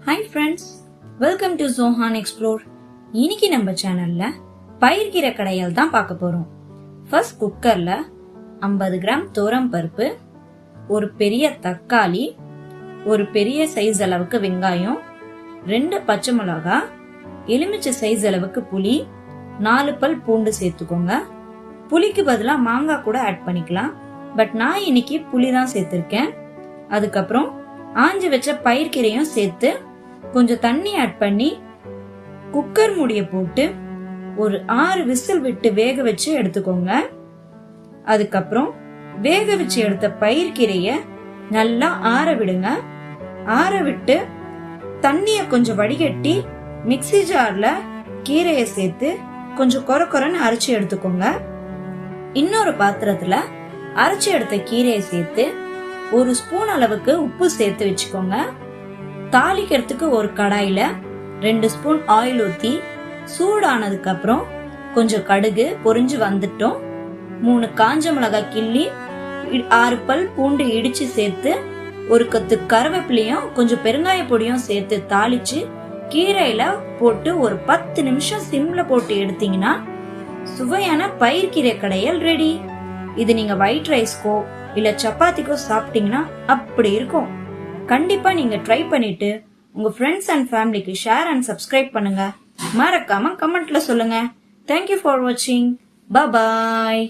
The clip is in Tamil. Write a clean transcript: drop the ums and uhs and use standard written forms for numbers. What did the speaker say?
Hi friends, welcome to Johann explore. இன்னைக்கு நம்ம சேனல்ல பயிர்க்கீரை கடையல் தான் பார்க்க போறோம். ஃபர்ஸ்ட் குக்கர்ல 50 கிராம் துவரம் பருப்பு, ஒரு பெரிய தக்காளி, ஒரு பெரிய சைஸ் அளவுக்கு வெங்காயம், 2 பச்சை மிளகா, எலுமிச்சை சைஸ் அளவுக்கு புளி, 4 பல் பூண்டு சேர்த்துக்கோங்க. புளிக்கு பதிலா மாங்காய் கூட ஆட் பண்ணிக்கலாம், பட் நான் இன்னைக்கு புளி தான் சேர்த்திருக்கேன். அதுக்கப்புறம் ஆஞ்சு வச்ச பயிர்க்கீரையும் சேர்த்து கொஞ்சம் தண்ணி ஆட் பண்ணி குக்கர் மூடிய போட்டு ஒரு 6 விசில் விட்டு வேக வச்சு எடுத்துக்கோங்க. அதுக்கப்புறம் வேக வச்சு எடுத்த பயிர்க்கீரைய நல்லா ஆற விடுங்க. ஆற விட்டு தண்ணிய கொஞ்சம் வடிகட்டி மிக்ஸி ஜார்ல கீரைய சேர்த்து கொஞ்சம் கொரன்னு அரைச்சு எடுத்துக்கோங்க. இன்னொரு பாத்திரத்துல அரைச்சு எடுத்த கீரையை சேர்த்து 1 ஸ்பூன் அளவுக்கு உப்பு சேர்த்து வச்சுக்கோங்க. தாளிக்கிறதுக்கு ஒரு கடாயில 2 ஸ்பூன் ஆயில் ஊத்தி சூடானதுக்கு அப்புறம் கொஞ்சம் கடுகு பொரிஞ்சு வந்துட்டோம். 3 காஞ்ச மிளகாய் கிள்ளி, 6 பல் பூண்டு இடிச்சு சேர்த்து, ஒரு கொத்து கருவேப்பிலையும் கொஞ்சம் பெருங்காய பொடியும் சேர்த்து தாளிச்சு கீரையில போட்டு ஒரு 10 நிமிஷம் சிம்ல போட்டு எடுத்தீங்கன்னா சுவையான பயிர்க்கீரை கடையல் ரெடி. இது நீங்க ஒயிட் ரைஸ்க்கோ இல்ல சப்பாத்திக்கோ சாப்பிட்டீங்கன்னா அப்படி இருக்கும். கண்டிப்பா நீங்க ட்ரை பண்ணிட்டு உங்க ஃப்ரெண்ட்ஸ் அண்ட் ஃபேமிலிக்கு ஷேர் அண்ட் சப்ஸ்கிரைப் பண்ணுங்க. மறக்காம கமெண்ட்ல சொல்லுங்க. தேங்க்யூ ஃபார் வாட்சிங். பாய்.